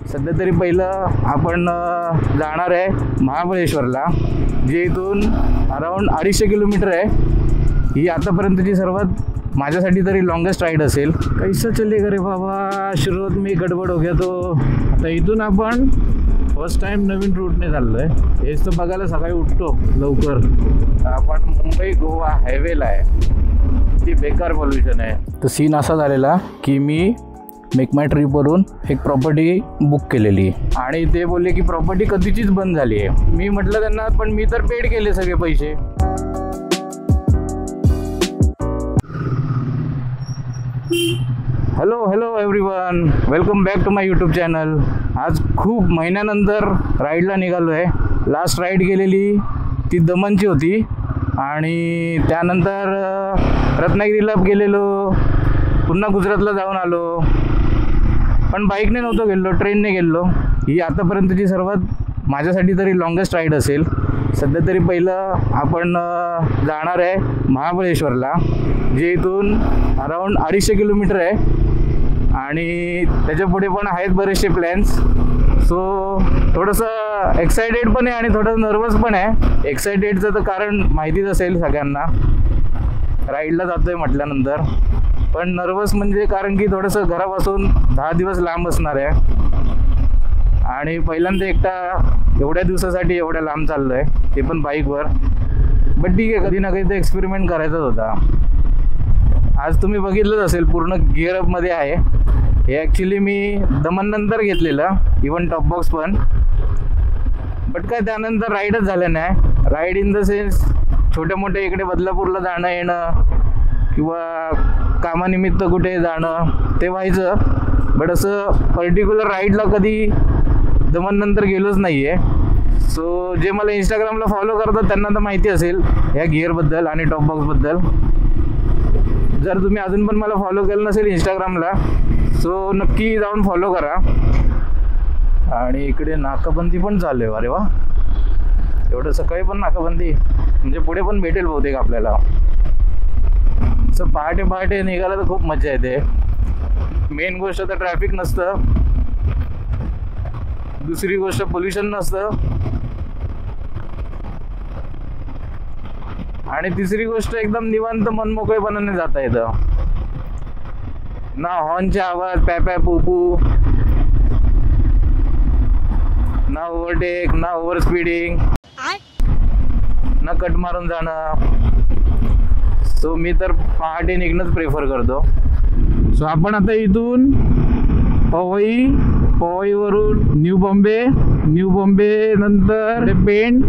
सध्या तरी पहिलं आपण जाणार आहे महाबळेश्वरला, जे इथून अराऊंड 250 किलोमीटर आहे। ही आतापर्यंतची सर्वात माझ्यासाठी तरी लॉंगेस्ट राईड असेल। कैसा चलेगा रे बाबा, सुरुवात मी गडबड हो गया तो। आता इथून आपण फर्स्ट टाइम नवीन रूटने चाललो आहे। हेच तर बघायला सकाळी उठतो लवकर। आपण मुंबई गोवा हायवेला आहे, ती बेकार पॉल्युशन आहे। तर सीन असा झालेला की मी मेक माय ट्रिपवरून एक प्रॉपर्टी बुक केलेली आणि ते बोलले की प्रॉपर्टी कधीचीच बंद झाली आहे। मी म्हटलं त्यांना पण मी तर पेड केले सगळे पैसे। Hello everyone, welcome back to my YouTube channel. आज खूप महिन्यानंतर राईडला निघालो आहे। लास्ट राईड गेलेली ती दमनची होती आणि त्यानंतर रत्नागिरीला गेलेलो, पुन्हा गुजरातला जाऊन आलो, पण बाईकने नव्हतो गेलो, ट्रेनने गेलो। ही आतापर्यंतची सर्वात माझ्यासाठी तरी लॉंगेस्ट राईड असेल। सध्या तरी पहिलं आपण जाणार आहे महाबळेश्वरला, जे इथून अराऊंड 250 किलोमीटर आहे आणि त्याच्या पुढे पण आहेत बरेचसे प्लॅन्स। सो थोडंसं एक्सायटेड पण आहे आणि थोडंसं नर्वस पण आहे। एक्सायटेडचं तर कारण माहितीच असेल सगळ्यांना, राईडला जातोय म्हटल्यानंतर, पण नर्वस म्हणजे कारण की थोडंसं घरापासून 10 दिवस लांब असणार आहे आणि पहिल्यांदा एकटा एवढ्या दिवसासाठी एवढ्या लांब चाललो आहे, ते पण बाईकवर। बट ठीक आहे, कधी ना कधी तर एक्सपेरिमेंट करायचाच होता। आज तुम्ही बघितलंच असेल पूर्ण गिअरअपमध्ये आहे। हे ॲक्च्युली मी दमननंतर घेतलेलं, इवन टॉप बॉक्स पण, बट काय त्यानंतर राईडच झालं नाही। राईड इन द सेन्स छोट्या मोठ्या इकडे बदलापूरला जाणं येणं किंवा कामानिमित्त कुठे जाणं ते व्हायचं, बट असं पर्टिक्युलर राईडला कधी दमननंतर गेलोच नाही आहे। सो जे मला इंस्टाग्रामला फॉलो करतात त्यांना तर माहिती असेल ह्या गिअरबद्दल आणि टॉप बॉक्सबद्दल। जर तुम्ही अजून पण मला फॉलो केलं नसेल इंस्टाग्रामला, सो नक्की जाऊन फॉलो करा। आणि इकडे नाकाबंदी पण चालू आहे। अरे वा, एवढं सकाळी पण नाकाबंदी, म्हणजे पुढे पण भेटेल बहुतेक आपल्याला। सो पहाटे पहाटे निघायला तर खूप मजा येते। मेन गोष्ट तर ट्रॅफिक नसतं, दुसरी गोष्ट पोल्युशन नसतं, आणि तिसरी गोष्ट एकदम निवांत मनमोकळेपणाने जाता येतं। ना हॉर्नचे आवाज, पॅ पॅ पू पू, ना ओव्हरटेक, ना ओव्हर स्पीडिंग, ना कट मारून जाणं। सो मी तर पहाटे निघणंच प्रेफर करतो। सो आपण आता इथून पवईवरून न्यू बॉम्बे नंतर पेंड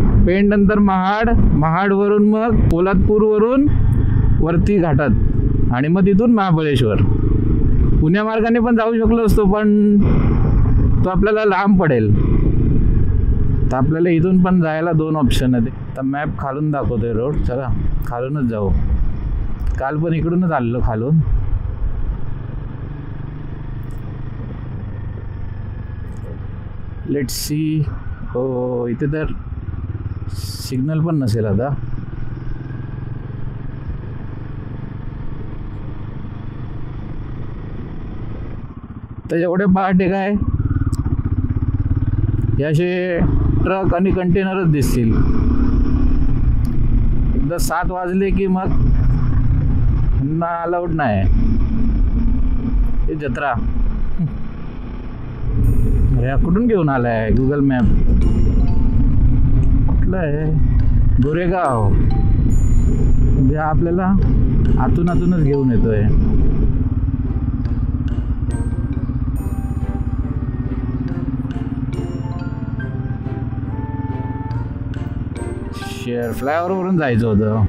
नंतर महाडवरून मग पोलादपूरवरून वरती घाटात आणि मग तिथून महाबळेश्वर। पुण्या मार्गाने पण जाऊ शकलो असतो, पण तो आपल्याला लांब पडेल, तर आपल्याला इथून पण जायला 2 ऑप्शन आहेत। तर मॅप खालून दाखवतोय रोड, चला खालूनच जाऊ। काल पण इकडूनच आलेलो खालून। Let's see. हो, इथे तर सिग्नल पण नसेल आता। तर एवढे पहाटे काय हे असे ट्रक आणि कंटेनरच दिसतील। एकदा 7 वाजले की मग ना अलाउड नाही, हे जत्रा। अरे कुठून घेऊन आलाय गुगल मॅप, कुठलं आहे? गोरेगाव, म्हणजे आपल्याला आतूनच घेऊन येतोय। शेअर फ्लायओव्हरवरून जायचं होतं,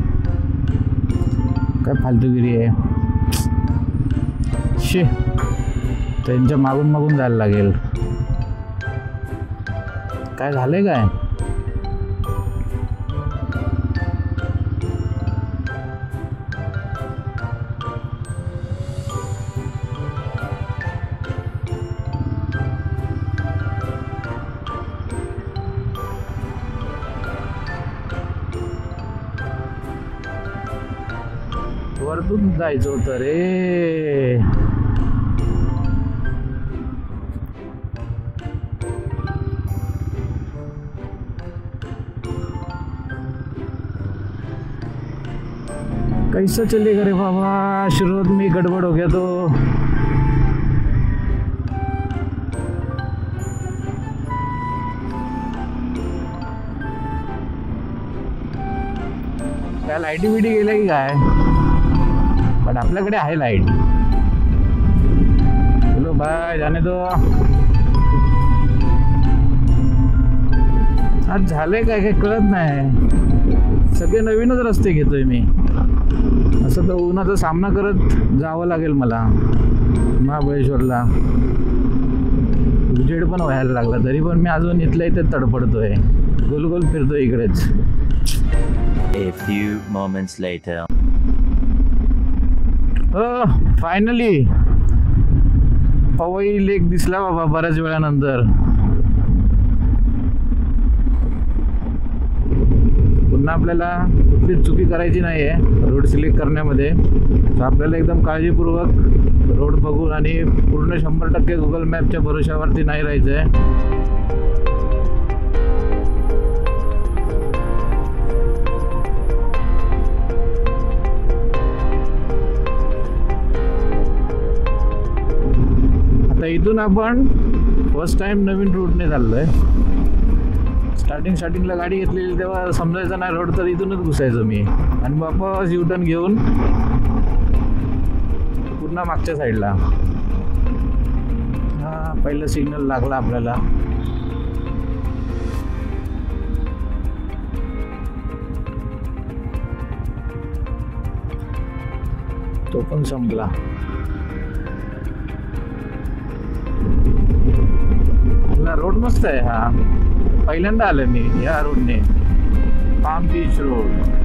काय फालतूगिरी आहे। शे, त्यांच्या मागून जायला लागेल। काय झालंय काय? वरतून जायचं होतं रे। कैसा चलेगा रे बाबा, शुरुआत में गड़बड़ हो गया तो। क्या लाईटी बिटी गेल्या की काय? पण आपल्याकडे आहे लाईट। चलो बाय, जाने दो। आज झालंय काय काय कळत नाही, सगळे नवीनच रस्ते घेतोय मी। असं तर उन्हाचा सामना करत जावं लागेल मला महाबळेश्वरला। उजेड पण व्हायला लागला तरी पण मी अजून इथल्या इथे तडफडतोय, गोल गोल फिरतोय इकडेच। A few moments later. Finally Powai lake दिसला बाबा बऱ्याच वेळानंतर। पुन्हा आपल्याला कुठलीच चुकी करायची नाही आहे रोड सिलेक्ट करण्यामध्ये। तर आपल्याला एकदम काळजीपूर्वक रोड बघून आणि पूर्ण 100% गुगल मॅपच्या भरोशावरती नाही राहायचं आहे। आता इथून आपण फर्स्ट टाइम नवीन रूटने चाललोय। स्टार्टिंगला गाडी घेतलेली तेव्हा समजायचं नाही रोड, तर इथूनच घुसायचो मी आणि वापस युटर्न घेऊन पुन्हा मागच्या साईडला। हा पहिला सिग्नल लागला आपल्याला। तो पण संपला। रोड मस्त आहे हा, पहिल्यांदा आलोय मी या रोडने, पाम बीच रोड।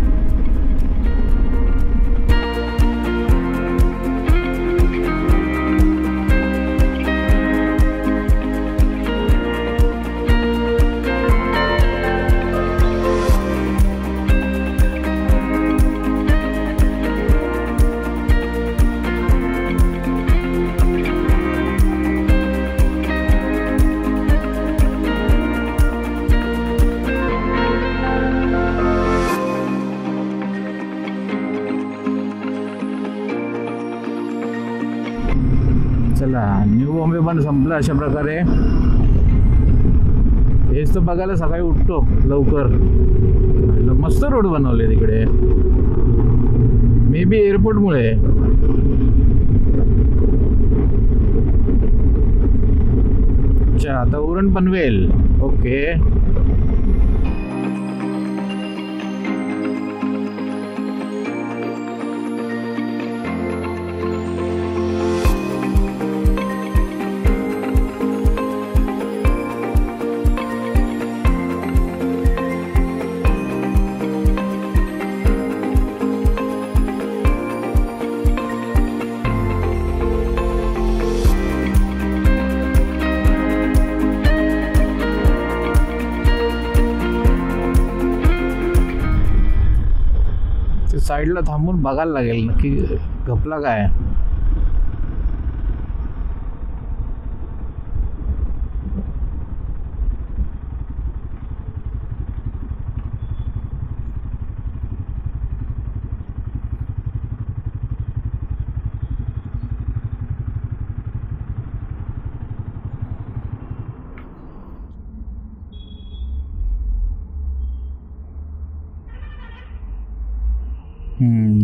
चला न्यू बॉम्बे पण संपलं अशा प्रकारे। हेच तर बघायला सकाळी उठतो लवकर, मस्त रोड बनवले तिकडे, मे बी एअरपोर्टमुळे। अच्छा आता उरण पनवेल, ओके। साईडला थांबून बघायला लागेल नक्की घपला काय।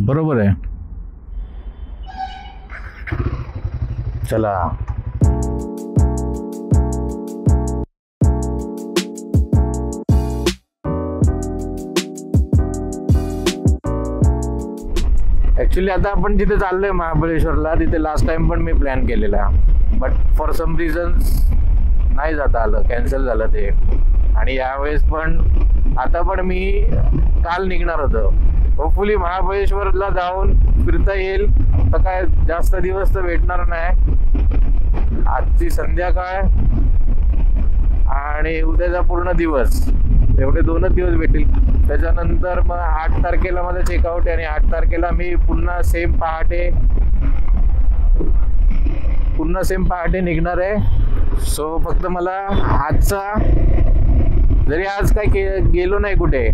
बरोबर आहे। चला ॲक्च्युली आता आपण जिथे चाललोय महाबळेश्वरला, तिथे लास्ट टाइम पण मी प्लॅन केलेला, बट फॉर सम रिझन्स नाही जाता आलं, कॅन्सल झालं ते। आणि यावेळेस पण आता पण मी काल निघणार होतो, होपफुली महाबळेश्वरला जाऊन फिरता येईल। तर काय जास्त दिवस तर भेटणार नाही, आजची संध्याकाळ आणि उद्याचा पूर्ण दिवस, एवढे 2च दिवस भेटतील। त्याच्यानंतर मग 8 तारखेला माझं चेकआउट आहे आणि 8 तारखेला मी पुन्हा सेम पहाटे निघणार आहे। सो फक्त मला आजचा, जरी आज काय गेलो नाही कुठे,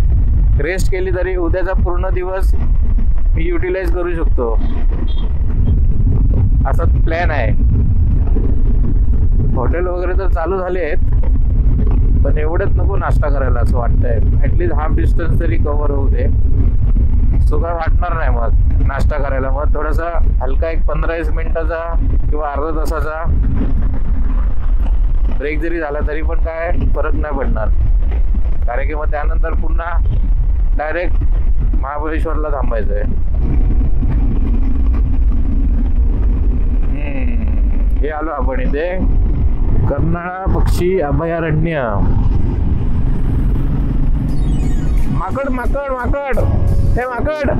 रेस्ट केली तरी उद्याचा पूर्ण दिवस मी युटिलाइज करू शकतो, असा प्लॅन आहे. हॉटेल वगैरे तर चालू झाले आहेत, पण एवढंच नको नाश्ता करायला असं वाटतंय. ॲटलिस्ट हाफ डिस्टन्स तरी कव्हर होऊ दे, सो काय वाटणार नाही मग नाश्ता करायला. मग थोडासा हलका एक 15-20 मिनिटाचा किंवा अर्धा तासाचा ब्रेक जरी झाला तरी पण काय फरक नाही पडणार, कारण की मग त्यानंतर पुन्हा डायरेक्ट महाबळेश्वरला थांबायचं आहे. हे आलो आपण इथे कर्नाळा पक्षी अभयारण्य. माकड माकड माकड, हे माकड.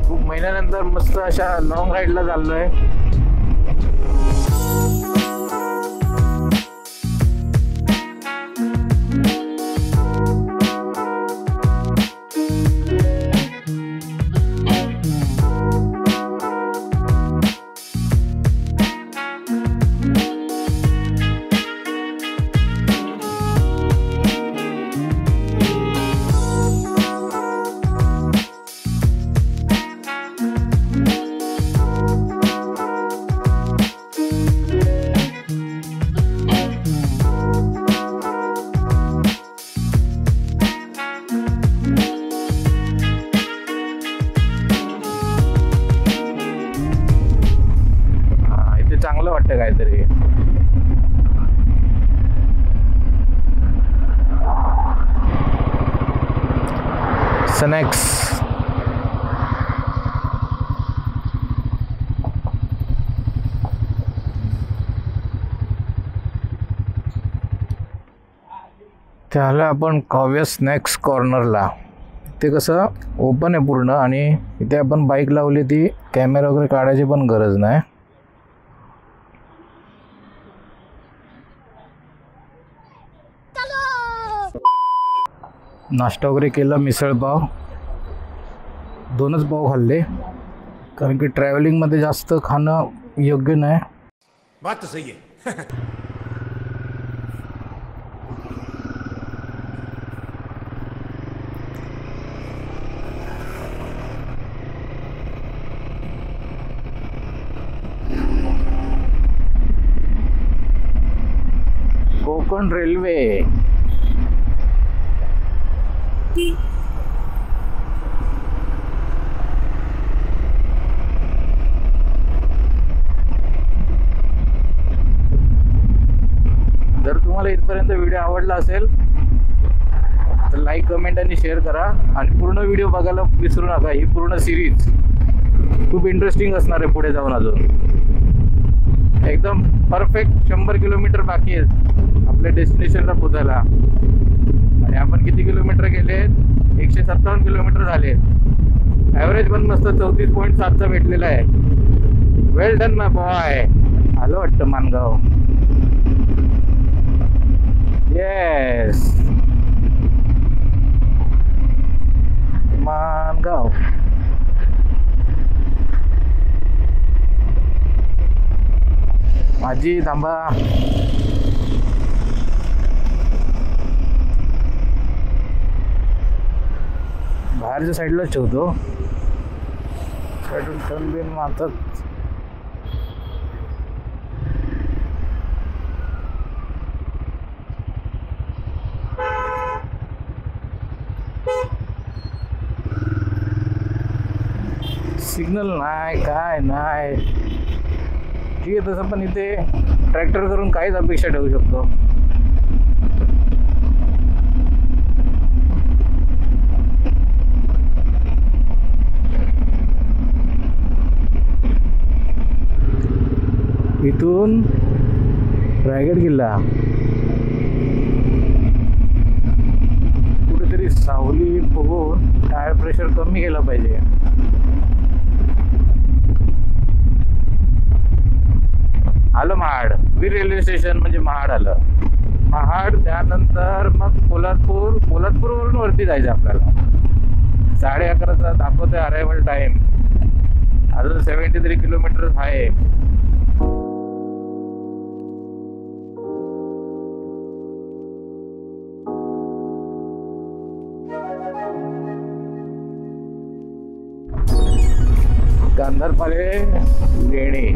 खूप महिन्यानंतर मस्त अशा लॉंग राईडला चाललोय. चांगलं वाटतं काहीतरी. स्नॅक्स त्याला आपण काव्य स्नॅक्स कॉर्नरला. ते कसं ओपन आहे पूर्ण, आणि इथे आपण बाईक लावली ती कॅमेरा वगैरे काढायची पण गरज नाही. नाश्ता वगैरे केला, मिसळपाव 2च पाव खाल्ले, कारण की ट्रॅव्हलिंगमध्ये जास्त खाणं योग्य नाही. बात तो सही है. कोकण रेल्वे. जर तुम्हाला इथपर्यंत व्हिडिओ आवडला असेल तर लाईक, कमेंट आणि शेअर करा, आणि पूर्ण व्हिडिओ बघायला विसरू नका. ही पूर्ण सिरीज खूप इंटरेस्टिंग असणार आहे पुढे जाऊन. अजून एकदम परफेक्ट 100 किलोमीटर बाकी आहेत आपल्या डेस्टिनेशनला पोचायला, आणि आपण किती किलोमीटर गेले? 157 किलोमीटर झाले. ॲव्हरेज पण मस्त 34.7चा भेटलेला आहे. वेल डन माय बॉय. आलो वाटतं मानगाव. येस, मानगाव. माझी थांबा. बाहेरच्या साईडलाच ठेवतो, साईडून टर्न बिन मारतात. सिग्नल नाही, काय नाही. ठीक आहे, तसं पण इथे ट्रॅक्टर करून काहीच अपेक्षा ठेवू शकतो. इथून रायगड किल्ला, कुठेतरी सावली बघून टायर प्रेशर कमी केलं पाहिजे. आलं महाड. वीर रेल्वे स्टेशन म्हणजे महाड आलं. महाड, त्यानंतर मग पोलादपूरवरून वरती जायचं आपल्याला. 11:30चा दाखवतोय अरायवल टाइम. अजून 73 किलोमीटर आहे. गांधारपाले लेणे.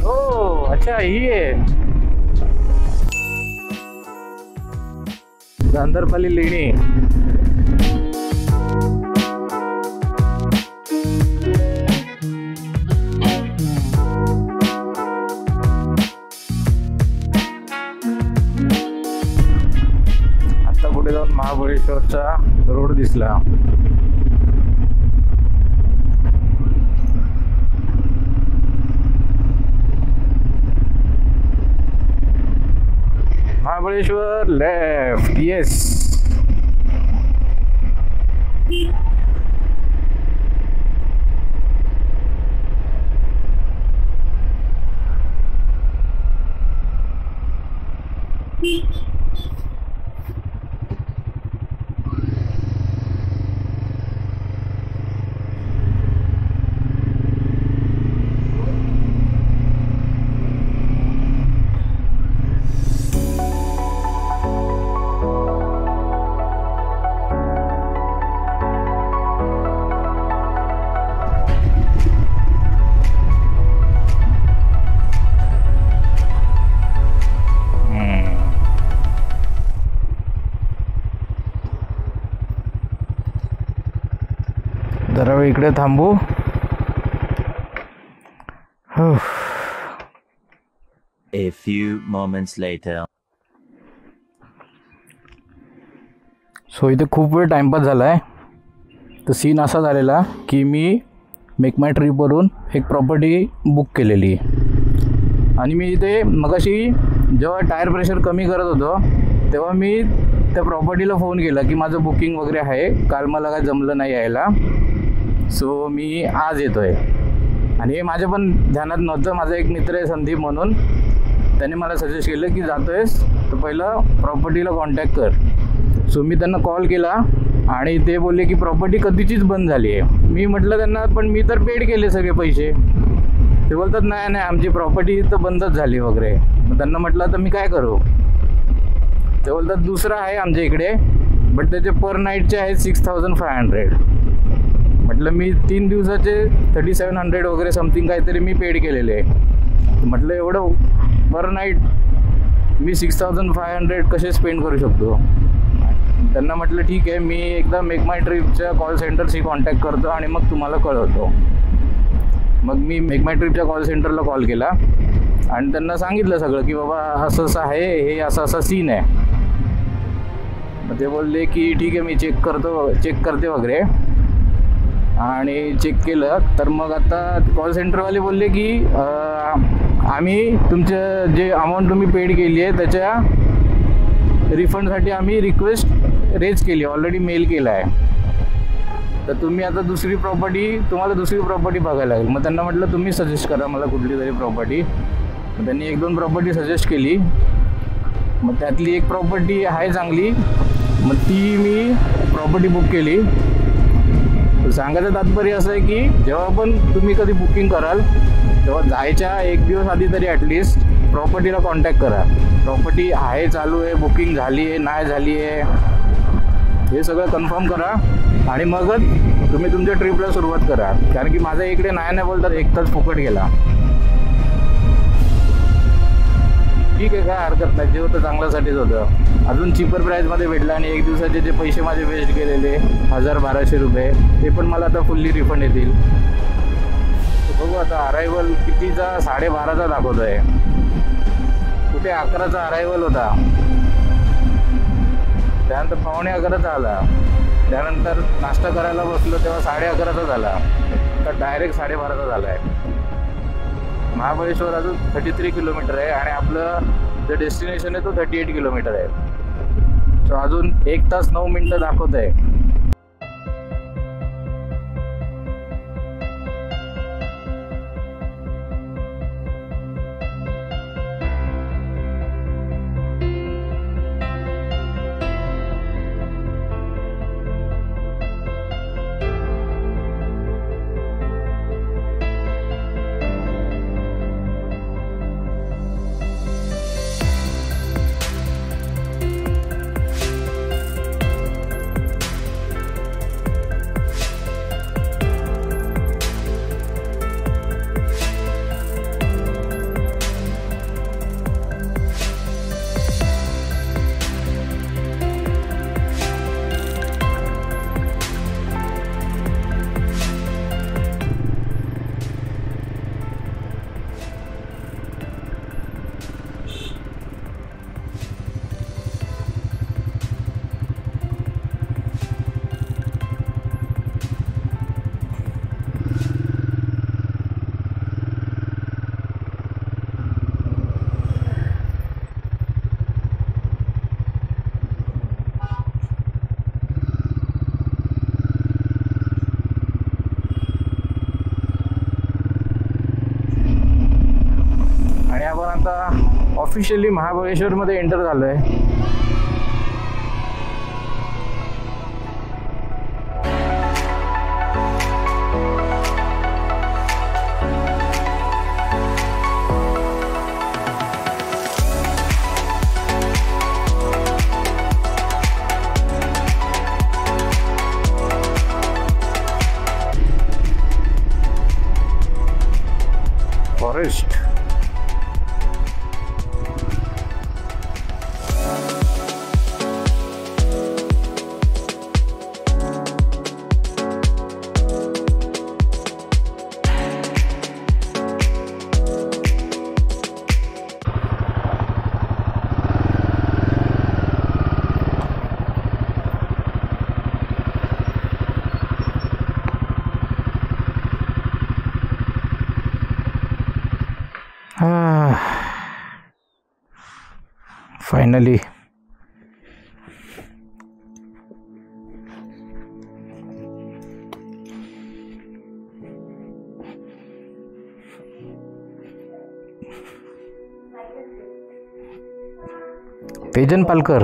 हो अच्छा ही आहे गांधारपाले लेणे. आता पुढे जाऊन महाबळेश्वरचा रोड दिसला. महाबळेश्वर लेफ्ट. येस. जरा वेळ इकडे थांबू. A few moments later. So इथे खूप वेळ टाइमपास झाला आहे. तर सीन असा झालेला की मी मेक माय ट्रिपवरून एक प्रॉपर्टी बुक केलेली आणि मी इथे मगाशी जेव्हा टायर प्रेशर कमी करत होतो तेव्हा मी त्या प्रॉपर्टीला फोन केला की माझं बुकिंग वगैरे आहे, काल मला काय जमलं नाही यायला, सो मी आज येतो आहे. आणि हे माझ्या पण ध्यानात नव्हतं. माझा एक मित्र आहे संदीप म्हणून, त्याने मला सजेस्ट केलं की जातो आहेस तर पहिलं प्रॉपर्टीला कॉन्टॅक्ट कर. सो मी त्यांना कॉल केला आणि ते बोलले की प्रॉपर्टी कधीचीच बंद झाली आहे. मी म्हटलं त्यांना पण मी तर पेड केले सगळे पैसे. ते बोलतात नाही नाही आमची प्रॉपर्टी तर बंदच झाली वगैरे. मग त्यांना म्हटलं तर मी काय करू. ते बोलतात दुसरं आहे आमच्या इकडे बट त्याचे पर नाईटचे आहेत 6500. म्हटलं मी 3 दिवसाचे 3700 वगैरे समथिंग काहीतरी मी पेड केलेले आहे. म्हटलं एवढं पर नाईट मी 6500 कसे स्पेंड करू शकतो. त्यांना म्हटलं ठीक आहे मी एकदा मेक माय ट्रिपच्या कॉल सेंटरशी कॉन्टॅक्ट करतो आणि मग तुम्हाला कळवतो. मग मी मेक माय ट्रिपच्या कॉल सेंटरला कॉल केला आणि त्यांना सांगितलं सगळं की बाबा असं असं आहे, हे असं असा सीन आहे. मग ते बोलले की ठीक आहे मी चेक करते वगैरे. आणि चेक केलं तर मग आता कॉल सेंटरवाले बोलले की आम्ही तुमचं जे अमाऊंट तुम्ही पेड केली आहे त्याच्या रिफंडसाठी आम्ही रिक्वेस्ट रेज केली, ऑलरेडी मेल केला आहे. तर तुम्ही आता तुम्हाला दुसरी प्रॉपर्टी बघायला लागेल. मग त्यांना म्हटलं तुम्ही सजेस्ट करा मला कुठली तरी प्रॉपर्टी. मग त्यांनी 1-2 प्रॉपर्टी सजेस्ट केली. मग त्यातली एक प्रॉपर्टी आहे चांगली, मग ती मी प्रॉपर्टी बुक केली. सांगायचं तात्पर्य असं आहे की जेव्हा पण तुम्ही कधी बुकिंग कराल तेव्हा जायच्या 1 दिवस आधी तरी ॲटलिस्ट प्रॉपर्टीला कॉन्टॅक्ट करा. प्रॉपर्टी आहे, चालू आहे, बुकिंग झाली आहे, नाही झाली आहे, हे सगळं कन्फर्म करा आणि मगच तुम्ही तुमच्या ट्रिपला सुरुवात करा. कारण की माझ्या इकडे नाही बोलतात 1 तास फुकट गेला. ठीक आहे काय हरकत नाही, जे होतं चांगल्यासाठीच होतं. अजून चिपर प्राईजमध्ये भेटलं आणि 1 दिवसाचे जे पैसे माझे वेस्ट गेलेले 1000-1200 रुपये ते पण मला आता फुल्ली रिफंड येतील. बघू आता अरायवल कितीचा 12:30चा दाखवतो आहे. कुठे 11चा अरायवल होता, त्यानंतर 11:15चा आला, त्यानंतर नाश्ता करायला बसलो तेव्हा 11:30चा झाला, तर डायरेक्ट 12:30चा झाला आहे. महाबळेश्वर अजून 33 किलोमीटर आहे आणि आपलं जे डेस्टिनेशन आहे तो 38 किलोमीटर आहे. सो अजून 1 तास 9 मिनटं दाखवत आहे. ऑफिशियली महाबळेश्वरमध्ये एंटर झालो आहे. फॉरेस्ट फाइनली तेजन पालकर.